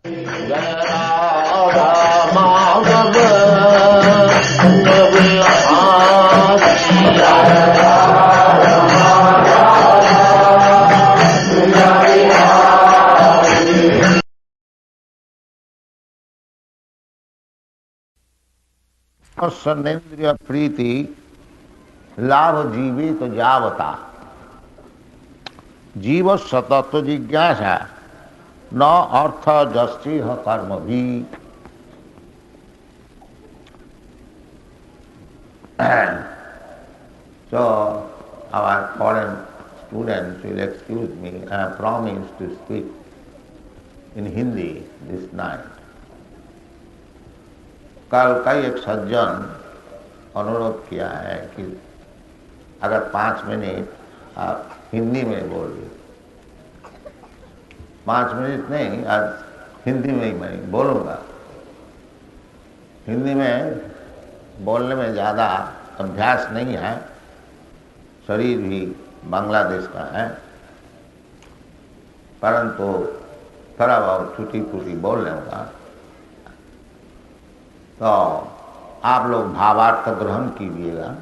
जय राधा माधव सनेन्द्रिय प्रीति लाभ जीवे तो जावता जीव सतत्व जिज्ञासा न अर्थ जस्ति कर्म भी। So our foreign students will excuse me. I promised to speak in Hindi this night. कल कई एक सज्जन अनुरोध किया है कि अगर 5 मिनट आप हिंदी में बोलिए। 5 मिनट नहीं, आज हिंदी में ही मैं बोलूँगा। हिंदी में बोलने में ज़्यादा अभ्यास नहीं है, शरीर भी बांग्लादेश का है, परंतु थोड़ा बहुत छुटी फूटी बोल लूँगा। तो आप लोग भावार्थ ग्रहण कीजिएगा,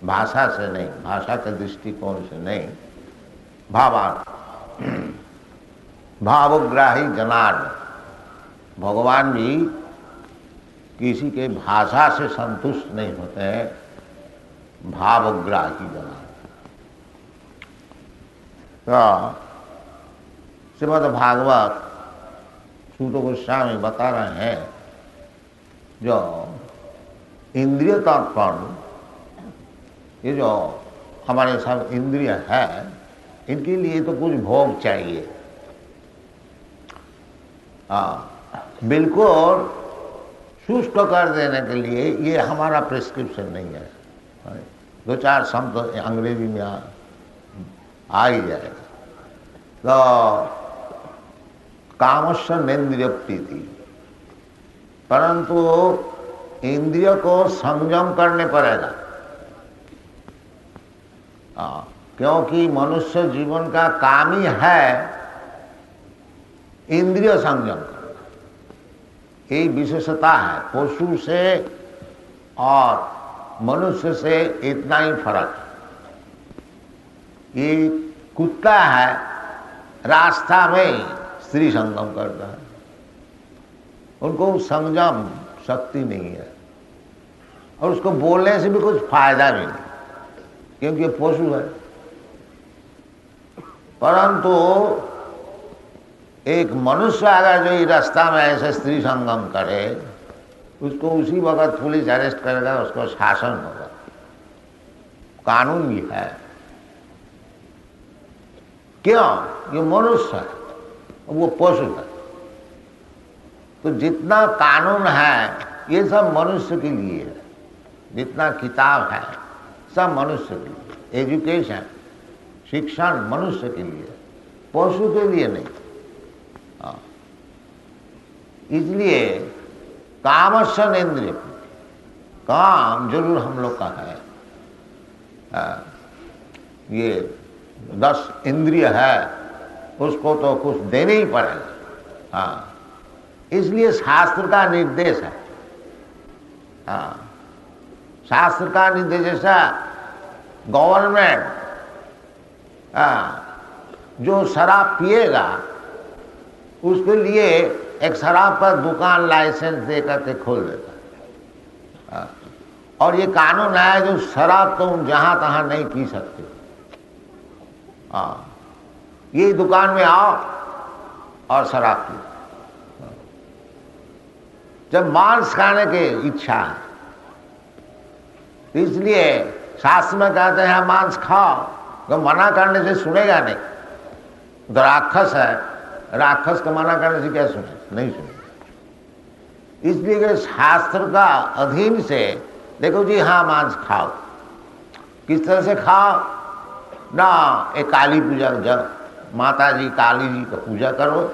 भाषा से नहीं, भाषा के दृष्टिकोण से नहीं, भावार्थ। भावग्राही जनार्दन, भगवान भी किसी के भाषा से संतुष्ट नहीं होते हैं, भावग्राही जनार्दन। तो श्रीमद् भागवत सूत गोस्वामी बता रहे हैं, जो इंद्रिय तर्पण, ये जो हमारे सब इंद्रिय है, इनके लिए तो कुछ भोग चाहिए। बिल्कुल शुष्क कर देने के लिए ये हमारा प्रिस्क्रिप्शन नहीं है। 2-4 शब्द अंग्रेजी में आ ही जाएगा। तो कामस्य नेन्द्रिय प्रीति, परंतु इंद्रिय को संयम करने पड़ेगा। क्योंकि मनुष्य जीवन का काम ही है इंद्रिय संयम करना। यही विशेषता है। पशु से और मनुष्य से इतना ही फर्क है। ये कुत्ता है, रास्ता में स्त्री संगम करता है, उनको संयम शक्ति नहीं है, और उसको बोलने से भी कुछ फायदा भी नहीं, क्योंकि ये पशु है। परंतु एक मनुष्य अगर जो ये रास्ता में ऐसे स्त्री संगम करे, उसको उसी वक्त पुलिस अरेस्ट करेगा, उसको शासन होगा, कानून भी है। क्यों? ये मनुष्य है, वो पशु है। तो जितना कानून है ये सब मनुष्य के लिए है, जितना किताब है सब मनुष्य के लिए। एजुकेशन, शिक्षण मनुष्य के लिए, पशु के लिए नहीं। इसलिए कामस्य नेन्द्रिय, काम जरूर हम लोग का है। ये 10 इंद्रिय है, उसको तो कुछ देने ही पड़ेगा। इसलिए शास्त्र का निर्देश है। शास्त्र का निर्देश जैसा गवर्नमेंट जो शराब पिएगा उसके लिए एक शराब का दुकान लाइसेंस दे करके खोल देता है। और ये कानून है जो शराब तुम जहां तहां नहीं पी सकते। ये दुकान में आओ और शराब पी। जब मांस खाने की इच्छा है, तो इसलिए शास्त्र में कहते हैं मांस खाओ, तो मना करने से सुनेगा नहीं। तो राक्षस है, राक्षस को मना करने से क्या सुने? नहीं सुनेगा। इसलिए कि शास्त्र का अधीन से देखो जी, हाँ मांस खाओ। किस तरह से खाओ ना? एक काली पूजा, जब माता जी काली जी का पूजा करो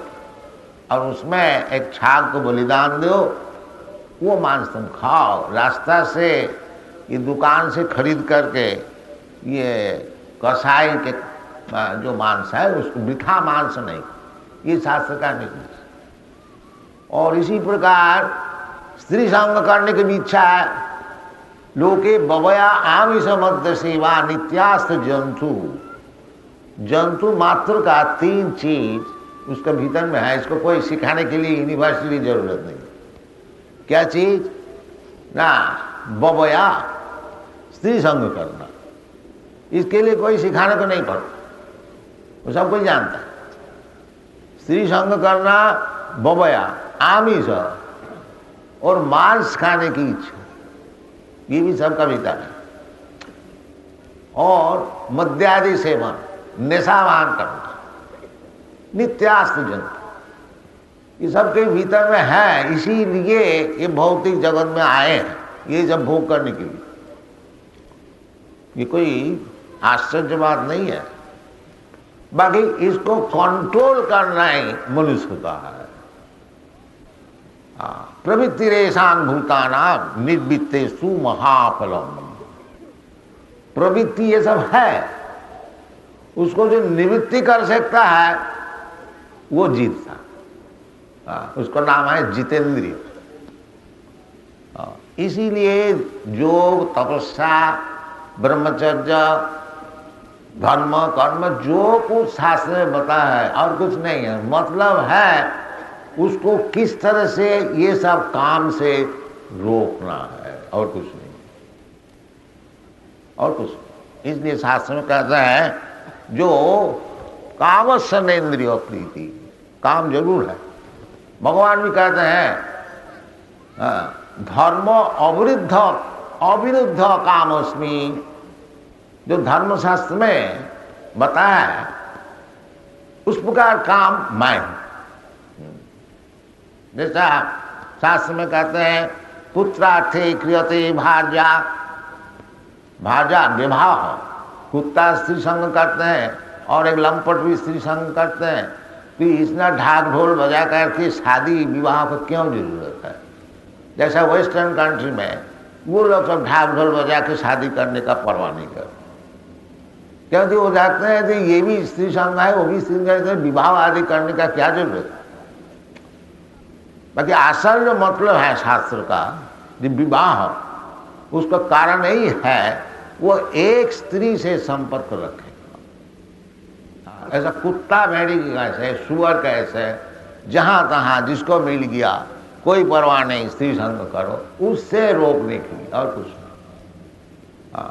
और उसमें एक छाग को बलिदान दो, वो मांस तुम खाओ। रास्ता से ये दुकान से खरीद करके ये कसाई के जो मांस है उसको मीठा मांस नहीं, ये शास्त्र का निर्देश। और इसी प्रकार स्त्री संग करने की भी इच्छा है। लोके बवया आमिष मध्य सेवा नित्यास्त जंतु, जंतु मात्र का 3 चीज उसके भीतर में है। इसको कोई सिखाने के लिए यूनिवर्सिटी की जरूरत नहीं। क्या चीज ना? बवया, स्त्री संग करना। इसके लिए कोई सिखाने को नहीं पड़ता, वो सब कोई जानता है। स्त्री संग करना, बवया, आमिष और मांस खाने की इच्छा, ये भी सबका भीतर है। और मद्यादि सेवन, नशावान करना, नित्यास्त जंतु, ये सबके भीतर में है। इसीलिए ये भौतिक जगत में आए हैं, ये सब भोग करने के लिए। ये कोई आश्चर्य बात नहीं है। बाकी इसको कंट्रोल करना ही मनुष्य का है। प्रवृत्ति रेशान भूताना निर्वित्तेषु महाफलम। प्रवृत्ति ये सब है, उसको जो निवृत्ति कर सकता है वो जीतता। उसका नाम है जितेंद्रिय। इसीलिए योग, तपस्या, ब्रह्मचर्य, धर्म, कर्म जो कुछ शास्त्र में बताया है और कुछ नहीं है। मतलब है उसको किस तरह से ये सब काम से रोकना है, और कुछ नहीं, और कुछ नहीं। इसलिए शास्त्र में कहता है जो कामस्नेन्द्रिय प्रीति, काम जरूर है। भगवान भी कहते हैं धर्म अविरुद्ध अविरुद्ध कामस्मि। जो धर्मशास्त्र में बताया है उस प्रकार काम मैं हूं। जैसा शास्त्र में कहते हैं पुत्रार्थे क्रियते भार्या, भार्या विवाह। कुत्ता स्त्री संग करते हैं और एक लंपट भी स्त्री संग करते हैं। तो इतना ढाक ढोल बजा करके शादी विवाह को क्यों जरूरत है? जैसा वेस्टर्न कंट्री में वो लोग सब ढाक ढोल बजा के शादी करने का परवाह नहीं करते, क्योंकि वो जाते हैं कि ये भी स्त्री संग है, वो भी स्त्री संग है, विवाह आदि करने का क्या जरूरत है? बाकी असल जो मतलब है शास्त्र का, जो विवाह, उसका कारण यही है वो एक स्त्री से संपर्क रखे। ऐसा कुत्ता भेड़ी कैसे, सुअर कैसे, जहां तहां जिसको मिल गया कोई परवाह नहीं, स्त्री संग करो, उससे रोकने के लिए, और कुछ नहीं।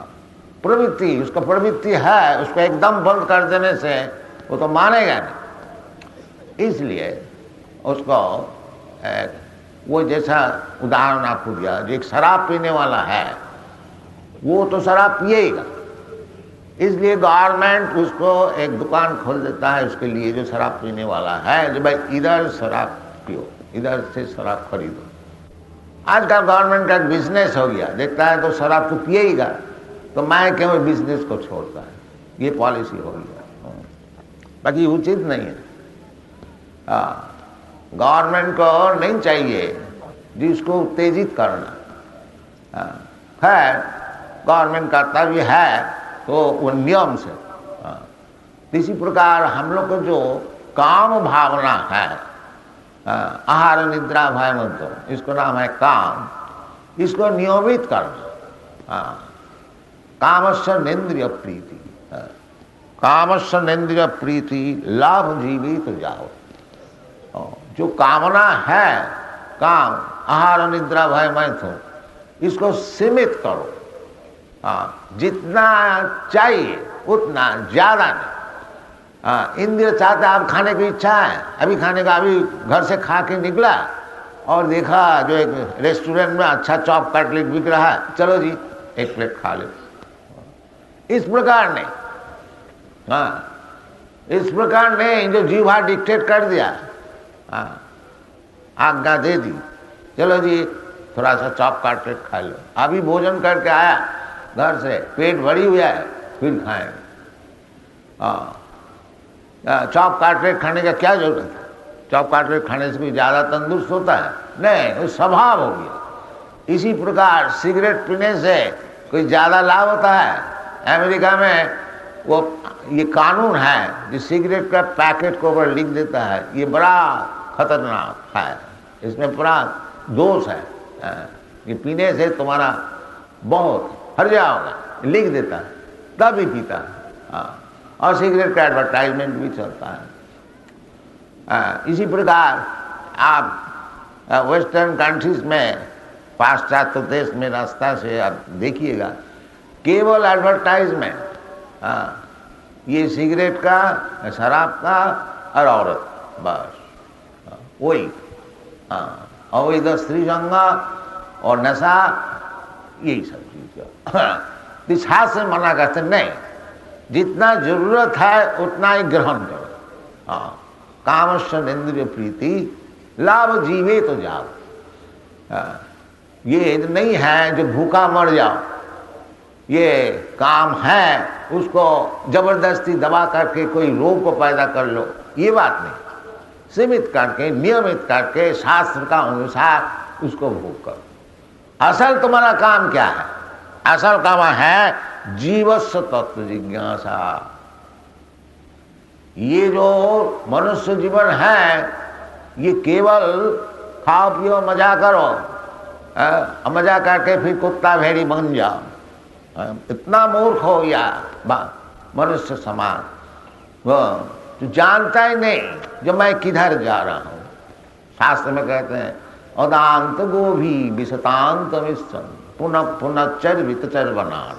प्रवृत्ति, उसका प्रवृत्ति है, उसको एकदम बंद कर देने से वो तो मानेगा नहीं। इसलिए उसको वो जैसा उदाहरण आपको दिया, जो एक शराब पीने वाला है वो तो शराब पिएगा, इसलिए गवर्नमेंट उसको एक दुकान खोल देता है उसके लिए, जो शराब पीने वाला है, जो भाई इधर शराब पियो, इधर से शराब खरीदो। आज का गवर्नमेंट का बिजनेस हो गया, देखता है तो शराब तो पिएगा, तो मैं क्यों बिजनेस को छोड़ता है, ये पॉलिसी हो गया। बाकी उचित नहीं है। गवर्नमेंट को नहीं चाहिए जिसको उत्तेजित करना। खैर गवर्नमेंट कर्तव्य है तो वो नियम से। इसी प्रकार हम लोग को जो काम भावना है, आहार निद्रा भय मंत्र, इसको नाम है काम, इसको नियमित करना। कामस्य नेन्द्रिय प्रीति, कामस्य नेन्द्रिय प्रीति लाभ जीवित जाओ। जो कामना है, काम, आहार निद्रा भय मैथुन, इसको सीमित करो। जितना चाहिए उतना, ज्यादा नहीं। इंद्रिय चाहते आप खाने की इच्छा है, अभी खाने का, अभी घर से खा के निकला और देखा जो एक रेस्टोरेंट में अच्छा चॉप कटलेट बिक रहा है, चलो जी एक प्लेट खा लो। इस प्रकार ने, इस प्रकार ने जो जीवा डिक्टेट कर दिया, आज्ञा दे दी, चलो जी थोड़ा सा चॉप कटलेट खा लो। अभी भोजन करके आया घर से, पेट भरी हुआ है, फिर खाएंगे। चॉप कटलेट खाने का क्या जरूरत है? चॉप कटलेट खाने से कोई ज़्यादा तंदुरुस्त होता है? नहीं, वो स्वभाव हो गया। इसी प्रकार सिगरेट पीने से कोई ज़्यादा लाभ होता है? अमेरिका में वो ये कानून है, जो सिगरेट का पैकेट के ऊपर लिख देता है, ये बड़ा खतरनाक है, इसमें पूरा दोष है कि पीने से तुम्हारा बहुत हर जाओगा, लिख देता है, तब ही पीता है। और सिगरेट का एडवर्टाइजमेंट भी चलता है। इसी प्रकार आप वेस्टर्न कंट्रीज में, पाश्चात्य देश में रास्ता से आप देखिएगा, केवल एडवर्टाइजमेंट, ये सिगरेट का, शराब का और औरत, बस वही। और वही तो स्त्री संग और नशा, यही सब चीज। इस हाथ से मना करते नहीं, जितना जरूरत है उतना ही ग्रहण करो। कामश्च इंद्रिय प्रीति लाभ जीवे तो जाओ। ये नहीं है जो भूखा मर जाओ, ये काम है उसको जबरदस्ती दबा करके कोई रोग को पैदा कर लो, ये बात नहीं। सीमित करके, नियमित करके, शास्त्र का अनुसार उसको भोग करो। असल तुम्हारा काम क्या है? असल काम है जीवस्य तत्व जिज्ञासा। ये जो मनुष्य जीवन है, ये केवल खाओ पियो मजा करो, मजा करके फिर कुत्ता भेड़ी बन जाओ, इतना मूर्ख हो या मनुष्य समाज, तो जानता ही नहीं जो मैं किधर जा रहा हूं। शास्त्र में कहते हैं अदांत गोभी विशतांत विश्चन पुनः पुनश्चर वितचर बनान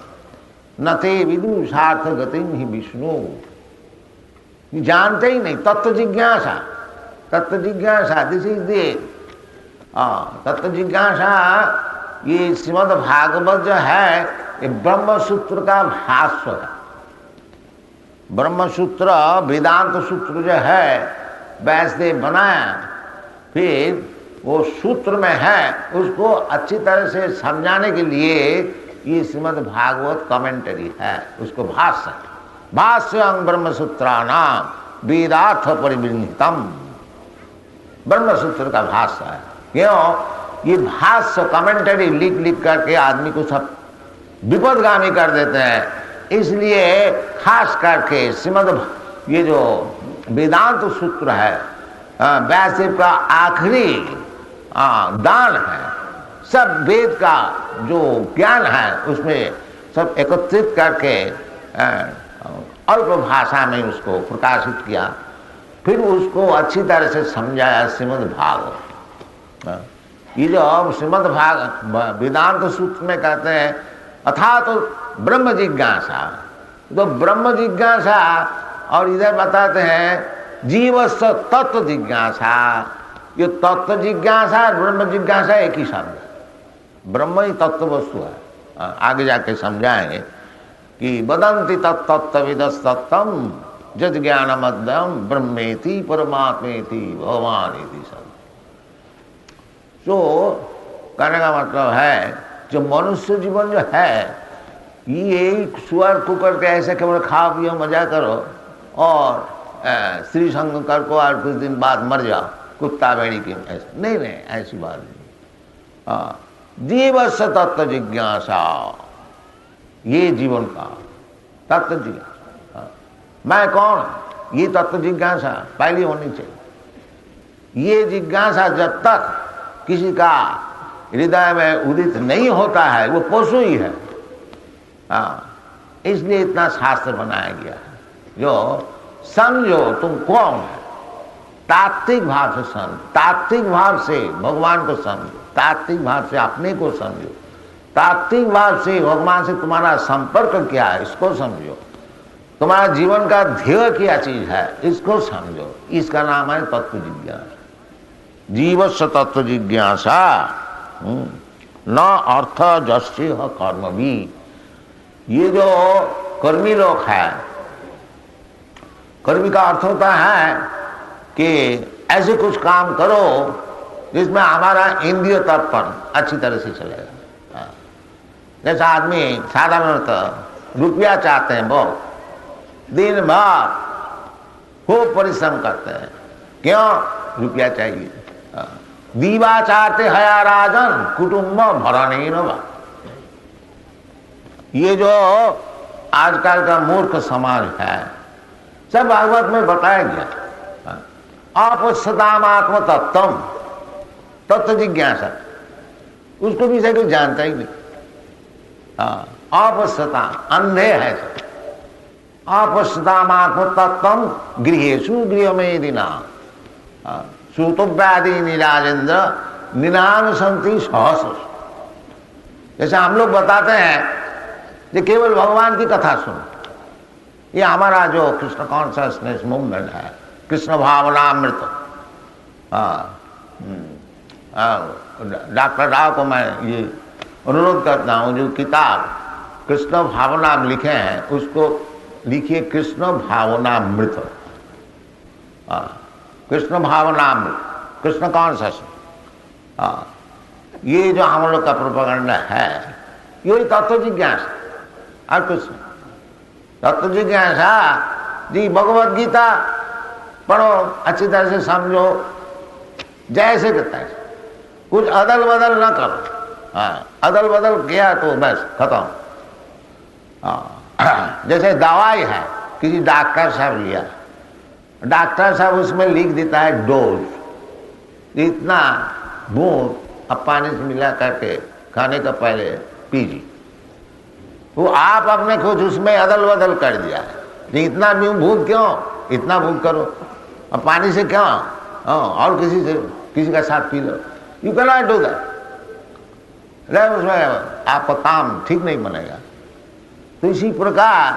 नते विदुषार्थ गतिम ही विष्णु। जानते ही नहीं। तत्व जिज्ञासा, तत्व जिज्ञासा, दिस इज द तत्व जिज्ञासा। ये श्रीमद् भागवत जो है, ये ब्रह्म सूत्र का भाष्य है। ब्रह्म सूत्र, वेदांत सूत्र जो है व्यासदेव बनाया, फिर वो सूत्र में है, उसको अच्छी तरह से समझाने के लिए ये श्रीमद् भागवत कमेंटरी है, उसको भाष्य। भाष्यं ब्रह्म सूत्राणाम वेदार्थ परिवृहितम, ब्रह्म सूत्र का भाष्य है। क्यों? ये भाष्य कमेंटरी लिख लिख करके आदमी को सब विपदगामी कर देते हैं। इसलिए खास करके श्रीमद् ये जो वेदांत सूत्र है, व्यासदेव का आखिरी दान है। सब वेद का जो ज्ञान है उसमें सब एकत्रित करके अल्प भाषा में उसको प्रकाशित किया, फिर उसको अच्छी तरह से समझाया श्रीमद् भागवत। ये जो श्रीमद् भाग वेदांत सूत्र में कहते हैं अथा तो ब्रह्म जिज्ञासा, तो ब्रह्म जिज्ञासा, और इधर बताते हैं जीवस्य तत्व जिज्ञासा। ये तत्व जिज्ञासा और ब्रह्म जिज्ञासा एक ही शब्द है, ब्रह्म ही तत्व वस्तु है। आगे जाके समझाएंगे कि वदंति तत्तत्विदस्तत्तम जद ज्ञानमद्यम ब्रह्मेति परमात्मेति भगवानेति सब। तो कहने का मतलब है जो मनुष्य जीवन जो है, ये सुअर कुकर के ऐसे केवल खा पियो मजा करो और स्त्री संग कर को और कुछ दिन बाद मर जाओ, कुत्ता भेड़ी के ऐसे नहीं, ऐसी बात नहीं। जीवस्य तत्व जिज्ञासा, ये जीवन का तत्व जिज्ञासा। मैं कौन? ये तत्व जिज्ञासा पहली होनी चाहिए। ये जिज्ञासा जब तक किसी का हृदय में उदित नहीं होता है, वो पशु ही है। इसलिए इतना शास्त्र बनाया गया है। जो समझो तुम कौन है, तात्विक भाव से समझो, तात्विक भाव से भगवान को समझो, तात्विक भाव से अपने को समझो, तात्विक भाव से भगवान से तुम्हारा संपर्क क्या है इसको समझो, तुम्हारा जीवन का ध्येय क्या चीज है इसको समझो। इसका नाम है तत्व जिज्ञासा। जीवस्य तत्व जिज्ञासा न अर्थ जस्य कर्म भी। ये जो कर्मी लोग हैं, कर्मी का अर्थ होता है कि ऐसे कुछ काम करो जिसमें हमारा इंद्रिय तर्पण अच्छी तरह से चलेगा। जैसा आदमी साधारणतः रुपया चाहते हैं, बहुत दिन भर खूब परिश्रम करते हैं, क्यों? रुपया चाहिए। दीवा चाहते हया राजन कुटुंब भरणे न। ये जो आजकल का मूर्ख समाज है, सब भागवत में बताया गया। अपश्यताम आत्म तत्वम, तत्व जिज्ञासा, उसको भी से कुछ जानता ही नहीं। अपश्यता, अंधे है सब। अपश्यताम आत्मतत्वम गृहेषु गृहमेदिना श्रुतव्यादि निराजेंद्र निनानुसंति सहस्र। जैसे हम लोग बताते हैं कि केवल भगवान की कथा सुनो, ये हमारा जो कृष्ण कॉन्शसनेस मूवमेंट है, कृष्ण भावनामृत, डॉक्टर राव को मैं ये अनुरोध करता हूँ, जो किताब कृष्ण भावनाम लिखे हैं उसको लिखिए कृष्ण भावनामृत, कृष्ण भावनामृत, कृष्ण कॉन्शस। ये जो हम लोग का प्रोपेगेंडा है यही तत्व जिज्ञासा और कुछ तत्व जिज्ञासा जी। भगवत गीता पढ़ो, अच्छी तरह से समझो, जैसे कहता है, कुछ अदल बदल ना करो। अदल बदल किया तो बस खत्म। जैसे दवाई है, किसी डॉक्टर साहब लिया, डॉक्टर साहब उसमें लिख देता है डोज, इतना बूंद अब पानी से मिला करके खाने का पहले पीजिए। वो आप अपने कुछ उसमें अदल बदल कर दिया है, इतना बूंद क्यों, इतना बूंद करो, अब पानी से क्यों, और किसी का साथ P low. You can not do that. उसमें आपका काम ठीक नहीं बनेगा। तो इसी प्रकार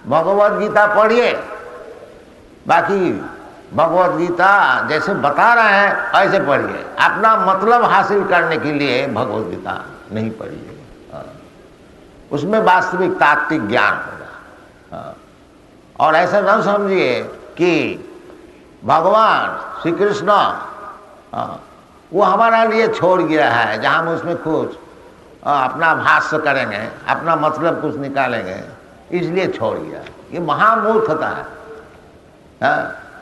भगवत गीता पढ़िए, बाकी भगवत गीता जैसे बता रहे हैं ऐसे पढ़िए। अपना मतलब हासिल करने के लिए भगवत गीता नहीं पढ़िए, उसमें वास्तविक तात्विक ज्ञान होगा। और ऐसा न समझिए कि भगवान श्री कृष्ण वो हमारा लिए छोड़ गया है, जहाँ हम उसमें कुछ अपना भाष्य करेंगे, अपना मतलब कुछ निकालेंगे, इसलिए छोड़ गया। ये महामूर्खता है।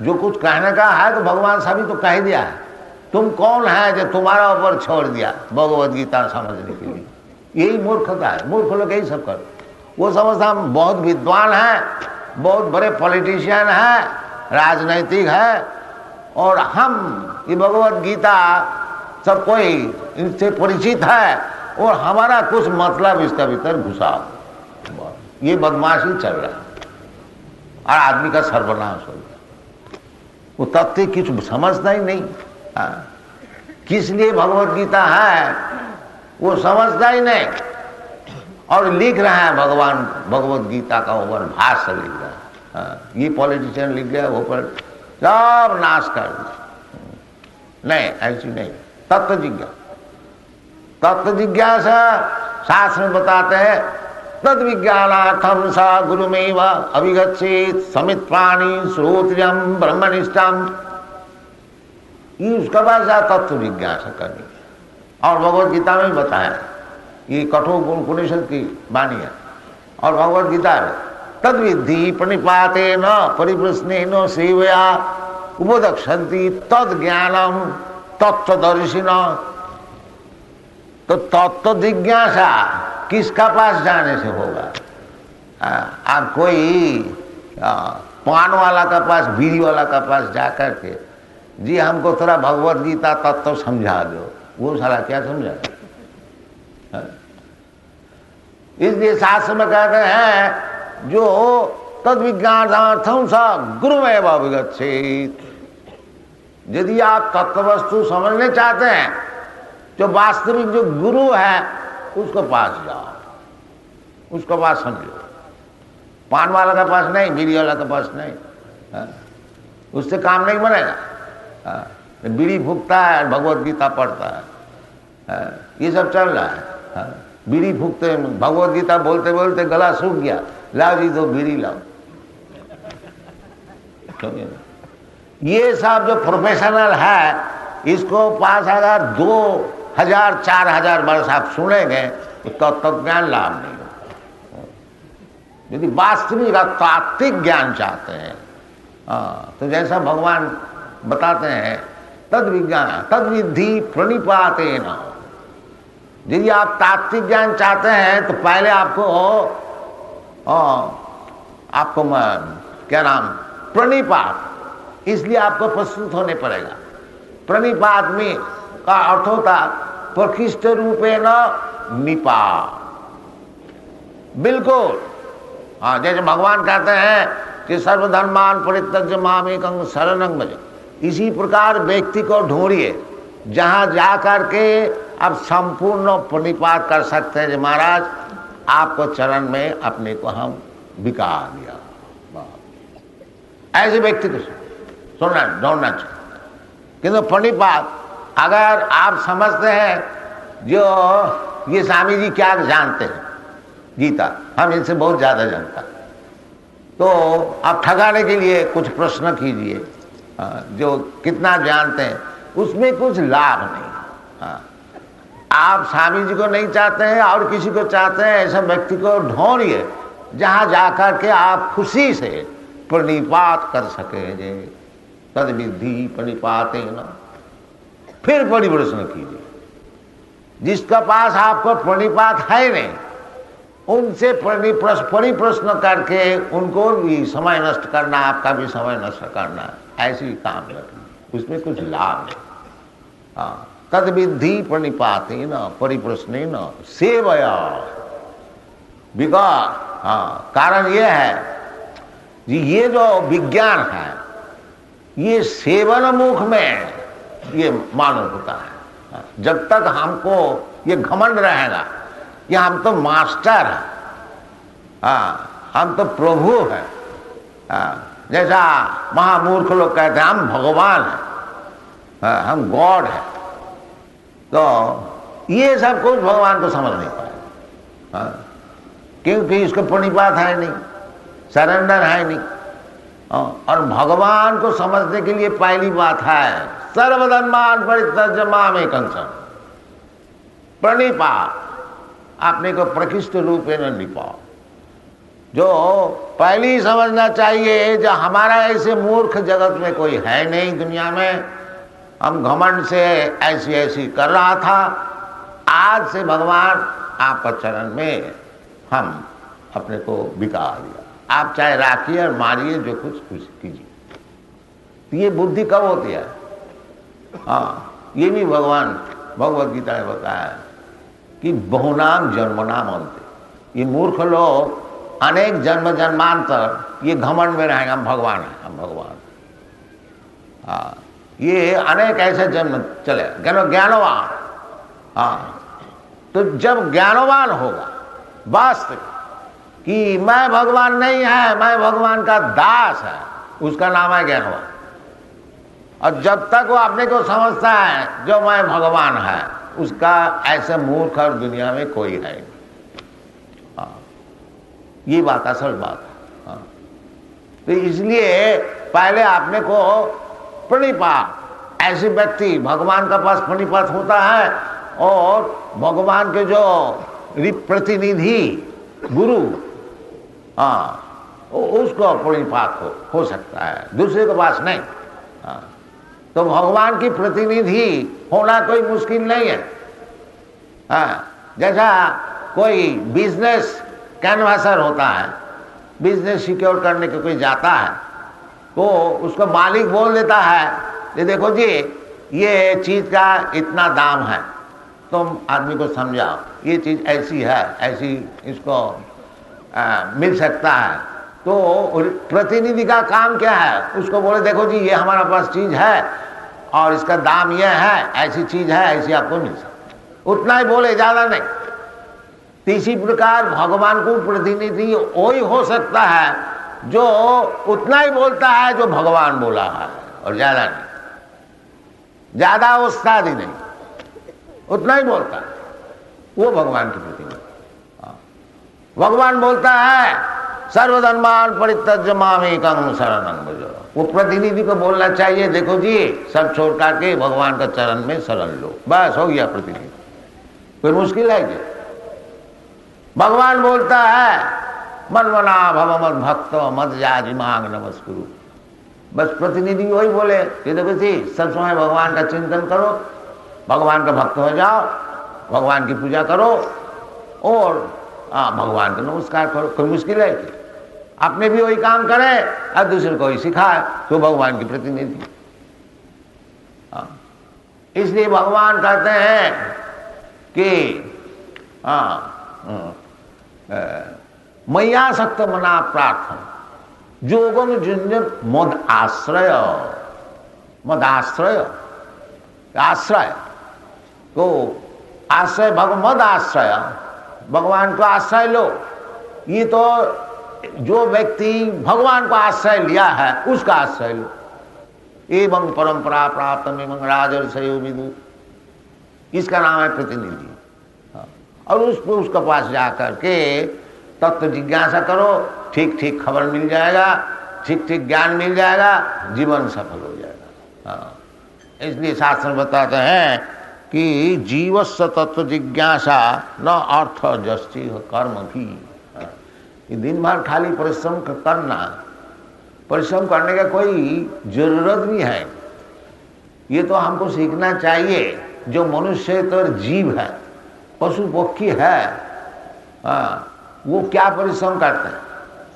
जो कुछ कहने का है तो भगवान सभी तो कह दिया है। तुम कौन है जो तुम्हारा ऊपर छोड़ दिया भगवत गीता समझने के लिए? यही मूर्खता है। मूर्ख लोग यही सब कर, वो समझता हम बहुत विद्वान हैं, बहुत बड़े पॉलिटिशियन हैं, राजनैतिक है, और हम ये भगवत गीता सब कोई इनसे परिचित है और हमारा कुछ मतलब इसका भीतर घुसा। ये बदमाशी चल रहा है और आदमी का सर्वनाश हो गया। वो तथ्य कुछ समझता ही नहीं। किस लिए भगवत गीता है वो समझता ही नहीं, और लिख रहा है भगवान भगवत गीता का ऊपर भाष्य लिख रहा है। ये पॉलिटिशियन लिख गया, वो पर सब नाश कर दिया। नहीं, ऐसी नहीं। तत्व जिज्ञासा, तत्व जिज्ञासा शास्त्र में बताते हैं, तद विज्ञानार्थम सा गुरुमेव अभिगच्छेत समित प्राणी श्रोत्रयम ब्रह्मनिष्ठम। ये उसका बाद तत्व जिज्ञासा करनी है। और भगवत गीता में बताया, ये कठोर उपनिषद की वाणी है। और भगवत गीता में तद विद्धि प्रणिपाते न परिप्रश्ने न सेवया उपदक्षन्ति तद ज्ञानम तत्वदर्शिन। तो तत्व जिज्ञासा किसका पास जाने से होगा? आप कोई पान वाला का पास, बीड़ी वाला का पास जा कर के, जी हमको थोड़ा भगवत गीता तत्व समझा दो, वो साला क्या समझा? इसलिए शास्त्र में कहते हैं जो तद विज्ञानार्थम सा गुरुमेव अभिगच्छेत। यदि आप तत्व वस्तु समझने चाहते हैं जो वास्तविक जो गुरु है उसको पास जाओ, उसको पास समझो। पान वाला का पास नहीं, बीड़ी वाला का पास नहीं, उससे काम नहीं बनेगा। बीड़ी फूकता है, भगवत गीता पढ़ता है, ये सब चल रहा है। बीड़ी फूकते, भगवत गीता बोलते बोलते गला सूख गया, लाओ जी दो बीड़ी लाओ। ये सब जो प्रोफेशनल है, इसको 5,000 2,000 4,000 वर्ष आप सुनेंगे तो तत्व ज्ञान लाभ नहीं होगा। यदि वास्तविक तात्विक ज्ञान चाहते हैं तो जैसा भगवान बताते हैं, तद विज्ञान तद विद्धि प्रणिपाते न। यदि आप तात्विक ज्ञान चाहते हैं तो पहले आपको क्या नाम, प्रणिपात, इसलिए आपको प्रस्तुत होने पड़ेगा। प्रणिपात में का अर्थ होता प्रकृष्ट रूपे न निपा, बिल्कुल। हाँ, जैसे भगवान कहते हैं कि सर्वधर्मान परित्यज्य मामेकं शरणं भज, इसी प्रकार व्यक्ति को ढूंढिए जहां जा करके आप संपूर्ण प्रणिपात कर सकते हैं। महाराज आपको चरण में अपने को हम बिका दिया, ऐसे व्यक्ति को सुनना ढूंढना चाहिए। किंतु प्रणिपात अगर आप समझते हैं जो ये स्वामी जी क्या जानते हैं गीता, हम इनसे बहुत ज्यादा जानता, तो आप ठगाने के लिए कुछ प्रश्न कीजिए जो कितना जानते हैं, उसमें कुछ लाभ नहीं। आप स्वामी जी को नहीं चाहते हैं और किसी को चाहते हैं, ऐसा व्यक्ति को ढूंढिए जहां जाकर के आप खुशी से प्रणिपात कर सके। तद विधि प्रणिपाते न, फिर परिप्रश्न कीजिए। जिसका पास आपको प्रणिपात है नहीं, उनसे परिप्रश्न करके उनको भी समय नष्ट करना, आपका भी समय नष्ट करना, ऐसी काम करना, उसमें कुछ लाभ नहीं। हाँ, तद विधि प्रणिपाते न परिप्रश्ने न सेवया। बिकॉज हाँ, कारण ये है जी, ये जो विज्ञान है ये सेवन मुख में ये मालूम होता है। जब तक हमको ये घमंड रहेगा कि हम तो मास्टर हैं, हम तो प्रभु हैं, जैसा महामूर्ख लोग कहते हैं हम भगवान हैं, हम गॉड हैं, तो ये सब कुछ भगवान को समझ नहीं पाए, क्योंकि इसको प्रणिपात है नहीं, सरेंडर है नहीं। और भगवान को समझने के लिए पहली बात है सर्वधर्मान परित्यज्य मामेकं शरणं, प्रणिपात, अपने को प्रकृष्ट रूपे न निपाओ। जो पहली समझना चाहिए, जो हमारा ऐसे मूर्ख जगत में कोई है नहीं दुनिया में, हम घमंड से ऐसी ऐसी कर रहा था, आज से भगवान आपका चरण में हम अपने को बिका दिया। आप चाहे राखिए और मारिए, जो कुछ कीजिए। तो ये बुद्धि कब होती है? हाँ, ये भी भगवान भगवद गीता में बताया कि बहुनाम जन्मनाम अंते। ये मूर्ख लोग अनेक जन्म जन्मांतर ये घमंड में रहेंगे, हम भगवान हैं, हम भगवान। हाँ, ये अनेक ऐसे जन्म चले ज्ञानवान। हाँ, तो जब ज्ञानवान होगा वास्तविक कि मैं भगवान नहीं है, मैं भगवान का दास है, उसका नाम है ज्ञानवान। और जब तक वो अपने को समझता है जो मैं भगवान है, उसका ऐसे मूर्ख और दुनिया में कोई है नहीं। हाँ, ये बात असल बात है। हाँ, तो इसलिए पहले आपने को प्रणिपात, ऐसे व्यक्ति भगवान का पास प्रणिपात होता है, और भगवान के जो प्रतिनिधि गुरु, हाँ, उसको प्रणिपात हो सकता है, दूसरे के पास नहीं। हाँ, तो भगवान की प्रतिनिधि होना कोई मुश्किल नहीं है। हाँ, जैसा कोई बिजनेस कैनवासर होता है, बिजनेस सिक्योर करने के कोई जाता है, तो उसको मालिक बोल देता है कि देखो जी ये चीज का इतना दाम है, तुम आदमी को समझाओ ये चीज ऐसी है, ऐसी इसको मिल सकता है। तो प्रतिनिधि का काम क्या है? उसको बोले देखो जी ये हमारा पास चीज है और इसका दाम यह है, ऐसी चीज है, ऐसी आपको मिल सकती है, उतना ही बोले, ज्यादा नहीं। तो इसी प्रकार भगवान को प्रतिनिधि वही हो सकता है जो उतना ही बोलता है जो भगवान बोला है, और ज्यादा नहीं, ज्यादा उस्तादी नहीं, उतना ही बोलता है, वो भगवान की प्रतिनिधि। भगवान बोलता है सर्वधर्मान परित्यज्य मामेकं शरणं भज। वो प्रतिनिधि को बोलना चाहिए देखो जी सब छोड़ करके भगवान का चरण में शरण लो, बस हो गया प्रतिनिधि। कोई मुश्किल है क्या? भगवान बोलता है मनमना भव मद भक्त मद याज मांग नमस्कुरु, बस प्रतिनिधि वही बोले कि देखो जी सब समय भगवान का चिंतन करो, भगवान का भक्त हो जाओ, भगवान की पूजा करो और भगवान को नमस्कार करो। कोई मुश्किल है कि अपने भी वही काम करे और दूसरे को ही सिखाए, तो भगवान की प्रतिनिधि। इसलिए भगवान कहते हैं कि मय्यासक्त मना प्रार्थना जोगम जुंजन मद आश्रय। मद आश्रय, आश्रय तो आश्रय मद आश्रय, भगवान को आश्रय लो। ये तो जो व्यक्ति भगवान को आश्रय लिया है उसका आश्रय लो। एवं परंपरा प्राप्त एवं राजर्षयो विदु, इसका नाम है प्रतिनिधि। और उसके पास जाकर के तत्व जिज्ञासा करो, ठीक ठीक खबर मिल जाएगा, ठीक ठीक ज्ञान मिल जाएगा, जीवन सफल हो जाएगा। इसलिए शास्त्र बताते हैं कि जीवस्य तत्व जिज्ञासा न अर्थ जस्ति कर्म भी। ये दिन भर खाली परिश्रम करना, परिश्रम करने का कोई जरूरत नहीं है। ये तो हमको सीखना चाहिए। जो मनुष्य तो जीव है, पशु पक्षी है, वो क्या परिश्रम करते हैं?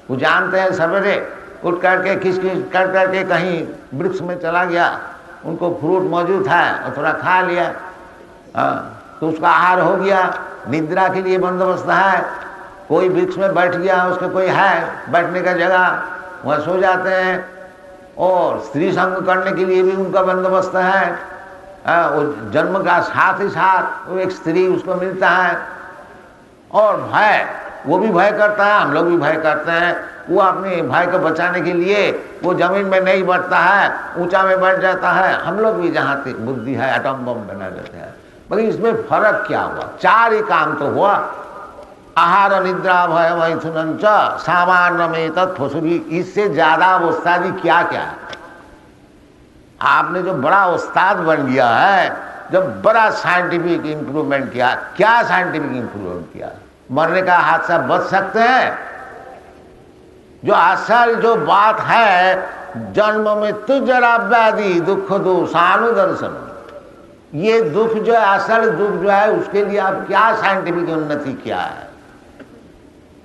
वो जानते हैं सवेरे उठ करके खिस कर करके कहीं वृक्ष में चला गया, उनको फ्रूट मौजूद है और थोड़ा खा लिया, तो उसका आहार हो गया। निद्रा के लिए बंदोबस्त है, कोई वृक्ष में बैठ गया, उसका कोई है बैठने का जगह, वह सो जाते हैं। और स्त्री संग करने के लिए भी उनका बंदोबस्त है। वो जन्म का साथ ही साथ वो एक स्त्री उसको मिलता है। और भय, वो भी भय करता है, हम लोग भी भय करते हैं। वो अपने भाई को बचाने के लिए वो जमीन में नहीं बढ़ता है, ऊंचा में बैठ जाता है। हम लोग भी जहाँ तक बुद्धि है एटम बम बना देते हैं। मगर इसमें फर्क क्या हुआ? चार ही काम तो हुआ, आहार निद्रा भय मैथुन सामान्य में तत्फसुरी। इससे ज्यादा उस्तादी क्या क्या है? आपने जो बड़ा उस्ताद बन गया है, जब बड़ा साइंटिफिक इंप्रूवमेंट किया, क्या साइंटिफिक इंप्रूवमेंट किया? मरने का हादसा बच सकते हैं? जो असल जो बात है, जन्म मृत्यु जरा व्याधि दुख दोषानुदर्शन, ये दुख जो है, असल दुख जो है, उसके लिए आप क्या साइंटिफिक उन्नति किया है?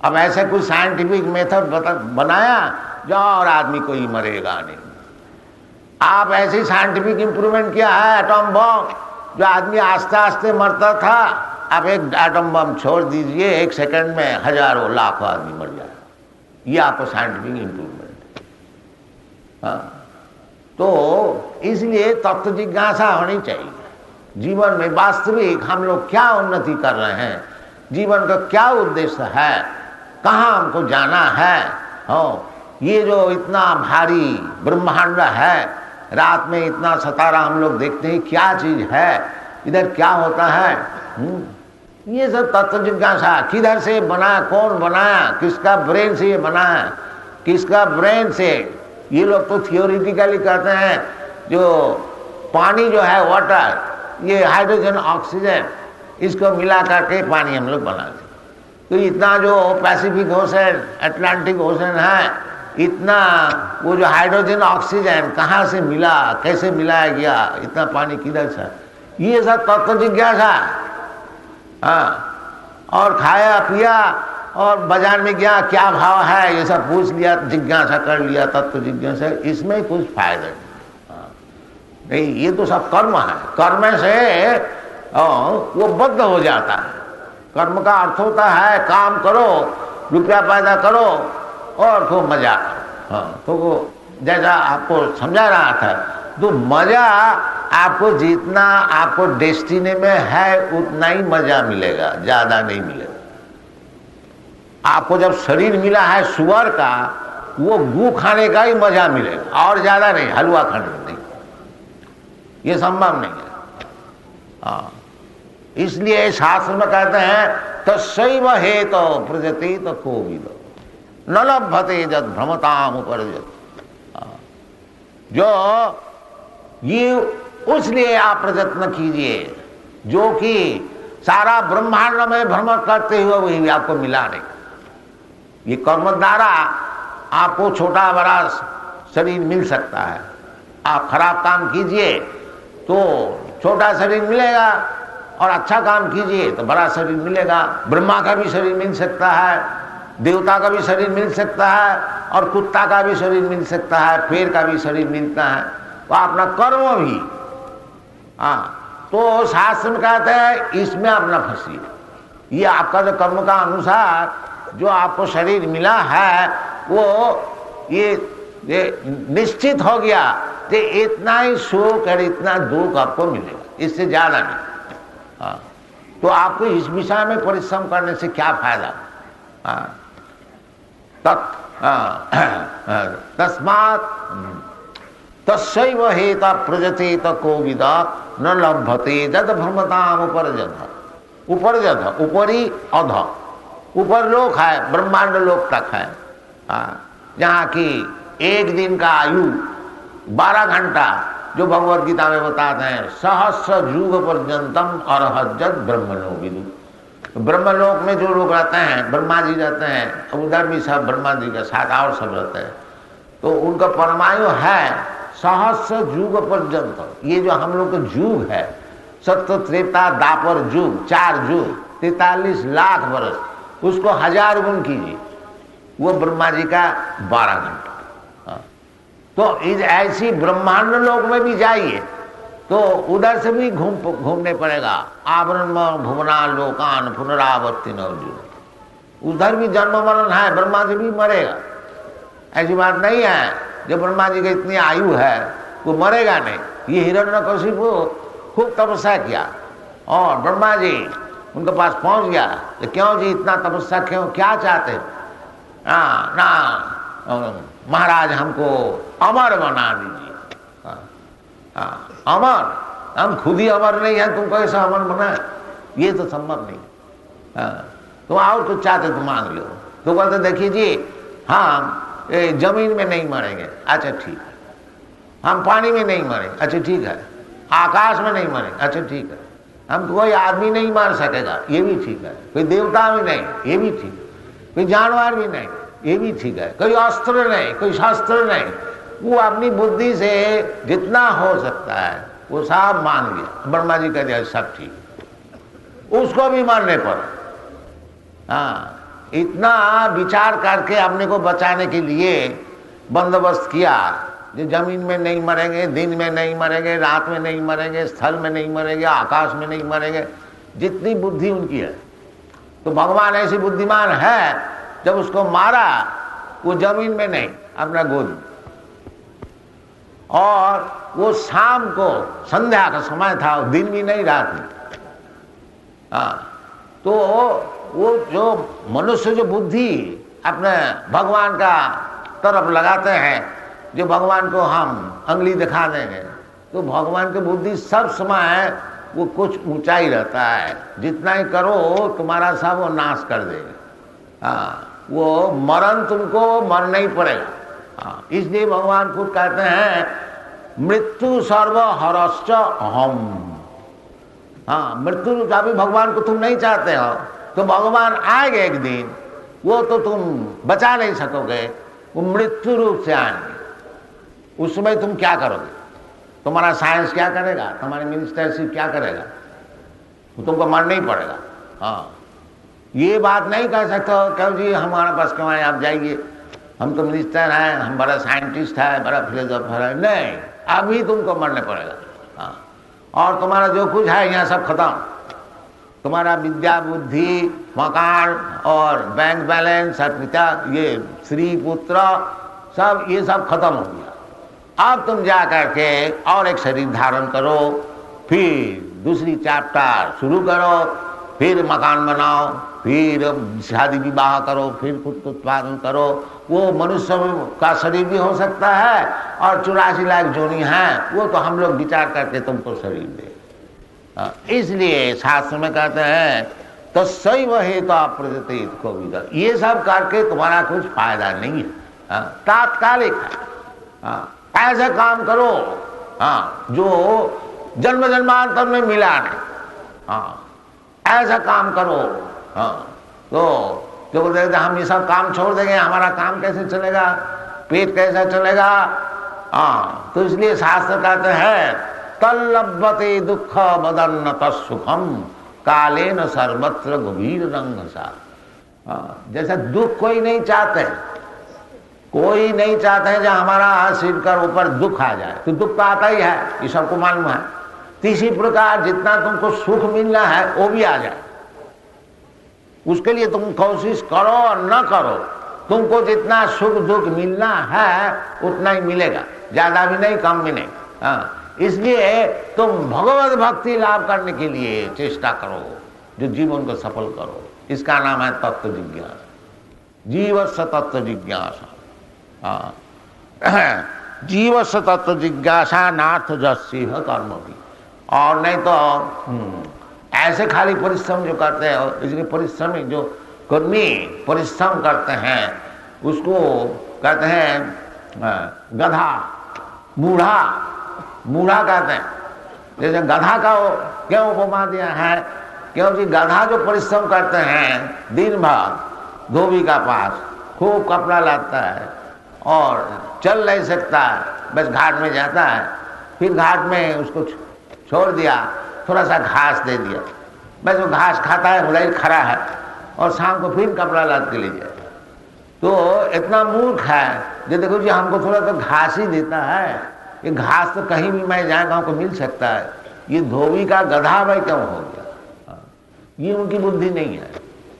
अब ऐसे कोई साइंटिफिक मेथड बनाया जो और आदमी कोई मरेगा नहीं। आप ऐसी साइंटिफिक इंप्रूवमेंट किया है, एटम बम, जो आदमी आस्ते आस्ते मरता था, आप एक एटम बम छोड़ दीजिए, 1 सेकंड में हजारों लाखों आदमी मर जाए। ये आपको साइंटिफिक इंप्रूवमेंट। तो इसलिए तत्व जिज्ञासा होनी चाहिए। जीवन में वास्तविक हम लोग क्या उन्नति कर रहे हैं, जीवन का क्या उद्देश्य है, कहाँ हमको जाना है। ये जो इतना भारी ब्रह्मांड है, रात में इतना सितारा हम लोग देखते हैं, क्या चीज है, इधर क्या होता है, ये सब तत्व जिज्ञासा। किधर से बना, कौन बनाया, किसका ब्रेन से ये बना है, किसका ब्रेन से। ये लोग तो थियोरिटिकली कहते हैं जो पानी जो है, वाटर, ये हाइड्रोजन ऑक्सीजन, इसको मिला करके पानी हम लोग बनाते। तो इतना जो पैसिफिक ओशन, अटलांटिक ओशन है, इतना वो जो हाइड्रोजन ऑक्सीजन कहाँ से मिला, कैसे मिलाया गया, इतना पानी किधर से, ये सब तत्व जिज्ञासा। और खाया पिया और बाजार में गया, क्या भाव है, ये सब पूछ लिया, जिज्ञासा कर लिया, तत्व जिज्ञासा। इसमें कुछ फायदा नहीं, ये तो सब कर्म है। कर्म से वो बद्ध हो जाता है। कर्म का अर्थ होता है काम करो, रुपया पैदा करो और खूब मजा। तो वो जैसा आपको समझा रहा था, तो मजा आपको जितना आपको डेस्टिनी में है उतना ही मजा मिलेगा, ज्यादा नहीं मिलेगा। आपको जब शरीर मिला है सुअर का, वो गू खाने का ही मजा मिलेगा और ज्यादा नहीं, हलवा खाने का नहीं, ये संभव नहीं है। इसलिए शास्त्र में कहते हैं तस्सैव हेतो प्रजति तो कोविद न लभते जद भ्रमताम उपरजत। जो ये उसलिए आप प्रयत्न कीजिए जो कि सारा ब्रह्मांड में भ्रमण करते हुए वही आपको मिला नहीं। ये कर्म द्वारा आपको छोटा बड़ा शरीर मिल सकता है। आप खराब काम कीजिए तो छोटा शरीर मिलेगा, और अच्छा काम कीजिए तो बड़ा शरीर मिलेगा। ब्रह्मा का भी शरीर मिल सकता है, देवता का भी शरीर मिल सकता है, और कुत्ता का भी शरीर मिल सकता है, पेड़ का भी शरीर मिलता है। तो अपना कर्म भी तो शास्त्र में कहते हैं इसमें आप न फंसिए, ये आपका जो कर्म का अनुसार जो आपको शरीर मिला है वो ये निश्चित हो गया कि इतना ही सुख और इतना दुख आपको मिलेगा, इससे ज्यादा नहीं। हाँ, तो आपको इस विषय में परिश्रम करने से क्या फायदा। तस्मात् तस्यैव हेता प्रजतेत कोविद न लभते जद भ्रमताम उपरजत ऊपरी अध, ऊपर लोक है, ब्रह्मांड लोक तक है, जहाँ की एक दिन का आयु 12 घंटा, जो भगवत गीता में बताते हैं सहस्र युग पर्यंतम अर्हज्जत ब्रह्मणो विदु। ब्रह्मलोक में जो लोग रहते हैं, ब्रह्मा जी रहते हैं, उधर भी सब ब्रह्मा जी के साथ और सब रहते हैं, तो उनका परमायु है सहस्र युग पर्यंत। ये जो हम लोग का युग है, सत्य त्रेता दापर युग, 4 युग 43 लाख वर्ष, उसको 1000 गुण कीजिए, वो ब्रह्मा जी का 12 घंटा। तो इस ऐसी ब्रह्मांड लोक में भी जाइए तो उधर से भी घूमने पड़ेगा। आवरण भुवना लोकान पुनरावर्ति नवजुग, उधर भी जन्म मरण है, ब्रह्मा जी भी मरेगा, ऐसी बात नहीं है। जब ब्रह्मा जी की इतनी आयु है वो मरेगा नहीं। ये हिरण्यकशिपु खूब तपस्या किया और ब्रह्मा जी उनके पास पहुंच गया, तो क्यों जी इतना तपस्या क्यों, क्या चाहते? ना महाराज हमको अमर बना दीजिए। अमर, हम खुद ही अमर नहीं है, तुमको ऐसा अमर बना, ये तो संभव नहीं। तुम और कुछ चाहते तो मांग लो। तो कहते देखिए जी हम जमीन में नहीं मरेंगे, अच्छा ठीक है। हम पानी में नहीं मरेंगे, अच्छा ठीक है। आकाश में नहीं मरेंगे, अच्छा ठीक है। हम कोई आदमी नहीं मार सकेगा, ये भी ठीक है। कोई देवता भी नहीं, ये भी ठीक है। कोई जानवर भी नहीं, ये भी ठीक है। कोई अस्त्र नहीं, कोई शस्त्र नहीं, वो अपनी बुद्धि से जितना हो सकता है वो सब मान लिया। ब्रह्मा जी कह दिया सब ठीक। उसको भी मानने पर इतना विचार करके अपने को बचाने के लिए बंदोबस्त किया, जो जमीन में नहीं मरेंगे, दिन में नहीं मरेंगे, रात में नहीं मरेंगे, स्थल में नहीं मरेंगे, आकाश में नहीं मरेंगे, जितनी बुद्धि उनकी है। तो भगवान ऐसी बुद्धिमान है, जब उसको मारा वो जमीन में नहीं, अपना गोद, और वो शाम को संध्या का समय था, दिन भी नहीं रात में। तो वो जो मनुष्य जो बुद्धि अपने भगवान का तरफ लगाते हैं, जो भगवान को हम अंगली दिखा देंगे, तो भगवान की बुद्धि सब समय वो कुछ ऊंचाई रहता है। जितना ही करो तुम्हारा सब वो नाश कर देगा। वो मरण तुमको मरना ही पड़ेगा। इसलिए भगवान खुद कहते हैं मृत्यु सर्व हरश्च अहम। मृत्यु का भी भगवान को तुम नहीं चाहते हो, तो भगवान आएंगे एक दिन, वो तो तुम बचा नहीं सकोगे, वो मृत्यु रूप से आएंगे। उस समय तुम क्या करोगे? तुम्हारा साइंस क्या करेगा? तुम्हारी मिनिस्टरशिप क्या करेगा? तुमको मरना ही पड़ेगा। ये बात नहीं कह सकते हो क्यों जी हमारे पास क्यों आए, आप जाइए, हम तो मिनिस्टर हैं, हम बड़ा साइंटिस्ट है, बड़ा फिलोसोफर है। नहीं, अभी तुमको मरने पड़ेगा। और तुम्हारा जो कुछ है यहाँ सब खत्म। तुम्हारा विद्या बुद्धि मकान और बैंक बैलेंस और पिता ये स्त्री पुत्र सब ये सब खत्म हो गया। अब तुम जा करके और एक शरीर धारण करो, फिर दूसरी चैप्टर शुरू करो, फिर मकान बनाओ, फिर शादी विवाह करो, फिर खुद उत्पादन करो। वो मनुष्य का शरीर भी हो सकता है और 84 लाख जोनी है, वो तो हम लोग विचार करके तुमको शरीर दे। इसलिए शास्त्र में कहते हैं तो सही वही तो प्रजतित को भी, ये सब करके तुम्हारा कुछ फायदा नहीं है, तात्कालिक है। ऐसा काम करो जो जन्म जन्मांतर में मिला नहीं। ऐसा काम करो। तो जो बोलते हैं हम ये सब काम छोड़ देंगे, हमारा काम कैसे चलेगा, पेट कैसा चलेगा? तो इसलिए शास्त्र कहते हैं तल्लभते दुख बदन्न तत्सुखम कालेन सर्वत्र गभीर रंग सा। जैसा दुख कोई नहीं चाहते, कोई नहीं चाहते हैं जब हमारा सिर कर ऊपर दुख आ जाए, तो दुख तो आता ही है, ये सबको मालूम है। इसी प्रकार जितना तुमको सुख मिलना है वो भी आ जाए, उसके लिए तुम कोशिश करो और न करो, तुमको जितना सुख दुख मिलना है उतना ही मिलेगा, ज्यादा भी नहीं कम भी नहीं। हाँ, इसलिए तुम भगवत भक्ति लाभ करने के लिए चेष्टा करो, जो जीवन को सफल करो। इसका नाम है तत्व जिज्ञासा, जीवस्य तत्व जिज्ञासा। हाँ, जीवस्य तत्व जिज्ञासा नाथ जस्य कर्म भी। और नहीं तो ऐसे खाली परिश्रम जो करते हैं, इसलिए परिश्रमी जो कर्मी परिश्रम करते हैं उसको कहते हैं गधा, बूढ़ा, बूढ़ा कहते हैं। जैसे गधा का क्यों उपमा दिया है, क्योंकि गधा जो परिश्रम करते हैं दिन भर धोबी का पास, खूब कपड़ा लाता है और चल नहीं सकता है, बस घाट में जाता है, फिर घाट में उसको छोड़ दिया, थोड़ा सा घास दे दिया, बस वो घास खाता है, भलाई खड़ा है, और शाम को फिर कपड़ा लाद के ले जाए। तो इतना मूर्ख है जो देखो जी हमको थोड़ा तो घास ही देता है, ये घास तो कहीं भी मैं जाएगा हमको मिल सकता है, ये धोबी का गधा भाई क्यों हो गया, ये उनकी बुद्धि नहीं है।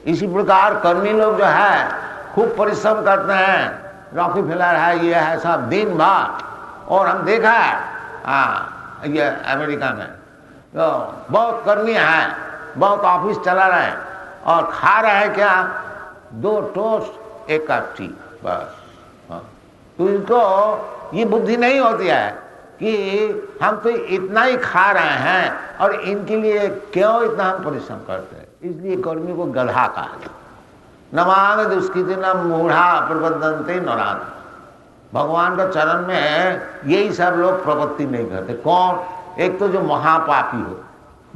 इसी प्रकार कर्मी लोग जो है खूब परिश्रम करते हैं, रॉकफेलर है, ये है सब दिन भर, और हम देखा है ये अमेरिका में तो बहुत कर्मी हैं, बहुत ऑफिस चला रहे हैं और खा रहे हैं क्या, 2 टोस्ट 1 कप टी बस। तो इनको ये बुद्धि नहीं होती है कि हम तो इतना ही खा रहे हैं और इनके लिए क्यों इतना हम परिश्रम करते हैं। इसलिए कर्मी को गधा कहा जाता। नमांग दुष्कृति न मूढ़ा प्रबंधनते नराध। भगवान का चरण में यही सब लोग प्रपत्ति नहीं करते। कौन? एक तो जो महापापी हो,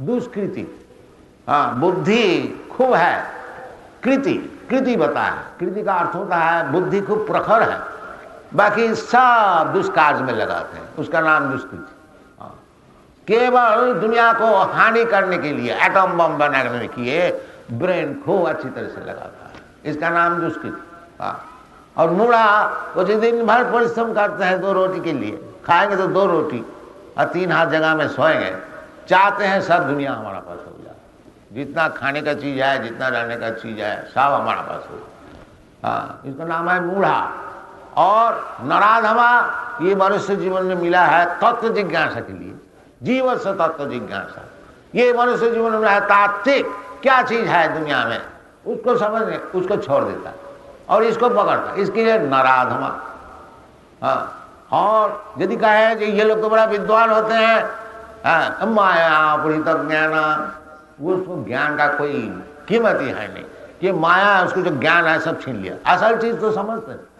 दुष्कृति, हाँ बुद्धि खूब है, कृति, कृति बताया, कृति का अर्थ होता है बुद्धि खूब प्रखर है, बाकी सब दुष्कार्य में लगाते हैं, उसका नाम दुष्कृति। हाँ, केवल दुनिया को हानि करने के लिए एटम बम बनाने के लिए ब्रेन खूब अच्छी तरह से लगाता है, इसका नाम दुष्कृति। हाँ, और मूढ़ा वो जो दिन भर परिश्रम करते हैं 2 रोटी के लिए, खाएंगे तो 2 रोटी और 3 हाथ जगह में सोएंगे, चाहते हैं सब दुनिया हमारा पास हो जाए, जितना खाने का चीज है, जितना रहने का चीज है, सब हमारा पास हो। हाँ, इसका नाम है मूढ़ा। और नराधमा ये मनुष्य जीवन में मिला है तत्व जिज्ञासा के लिए, जीवन से तत्व जिज्ञासा। ये मनुष्य जीवन में मिला है तात्विक क्या चीज है दुनिया में, उसको समझने, उसको छोड़ देता है और इसको पकड़ता, इसके लिए नराधमा। हाँ, और यदि कहे कि ये लोग तो बड़ा विद्वान होते हैं, हाँ, माया पृथक ज्ञान, उसको ज्ञान का कोई कीमत ही है नहीं, कि माया उसको जो ज्ञान है सब छीन लिया। असल चीज तो समझते नहीं,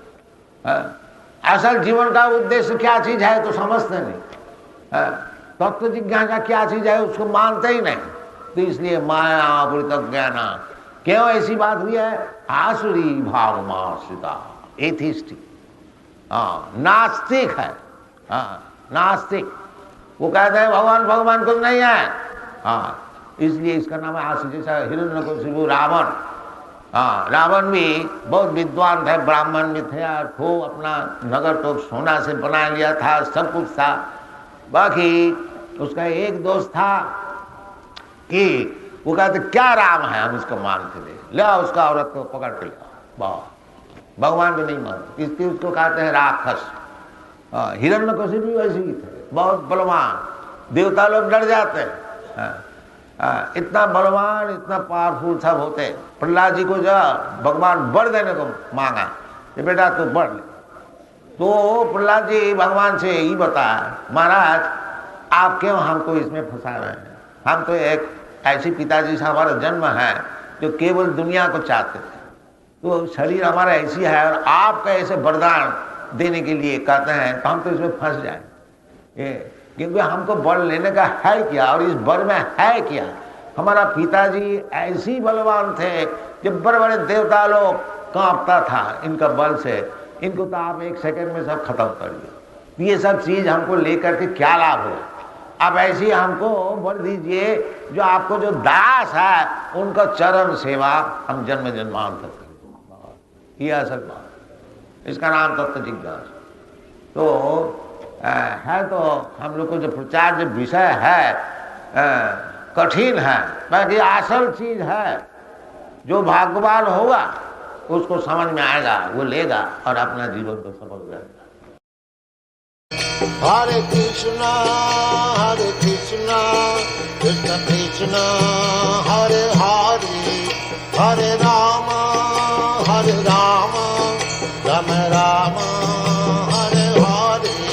असल जीवन का उद्देश्य क्या चीज है तो समझते नहीं, तत्व जिज्ञासा क्या चीज है उसको मानते ही नहीं। तो इसलिए माया पृथक ज्ञान, क्यों ऐसी बात हुई है, आसुरी भाव माश्रिता, एथिस्टिक, नास्तिक है। नास्तिक वो कहते हैं भगवान, भगवान कुछ नहीं है। हाँ, इसलिए इसका नाम है आसुरी। जैसा हिरण्यकशिपु, रावण, हाँ रावण भी बहुत विद्वान थे, ब्राह्मण भी थे और खूब अपना नगर तो सोना से बना लिया था, सब कुछ था, बाकी उसका एक दोस्त था कि वो कहते क्या राम है, हम इसको मानते थे, ले उसका औरत को पकड़ के ले, भगवान को नहीं मानते, इसलिए उसको कहते हैं राक्षस। हिरण्यकशिपु भी वैसे ही थे, बहुत बलवान, देवता लोग डर जाते हैं। इतना बलवान, इतना पावरफुल सब होते। प्रहलाद जी को जब भगवान वर देने को मांगा कि बेटा तू वर ले, तो प्रहलाद जी भगवान से यही बताया, महाराज आप क्यों हमको इसमें फंसा रहे हैं, हम तो एक ऐसे पिताजी से हमारा जन्म है जो केवल दुनिया को चाहते थे, तो शरीर हमारा ऐसी है और आपका ऐसे वरदान देने के लिए कहते हैं तो हम तो इसमें फंस जाए, क्योंकि हमको वर लेने का है क्या और इस वर में है क्या। हमारा पिताजी ऐसी बलवान थे जब बड़े बड़े देवता लोग कांपता था इनका बल से, इनको तो आप 1 सेकंड में सब खत्म कर दिया। ये सब चीज हमको लेकर के क्या लाभ हो, अब ऐसी हमको वर दीजिए जो आपको जो दास है उनका चरण सेवा हम जन्म जन्मांतर करें, ये असल बात। इसका नाम तत्व जिज्ञासा। तो है तो हम लोग को जो प्रचार जो विषय है कठिन है, बाकी असल चीज है। जो भाग्यवान होगा उसको समझ में आएगा, वो लेगा और अपना जीवन को सफल करेगा। हरे कृष्णा कृष्ण कृष्ण हरे हरे, हरे राम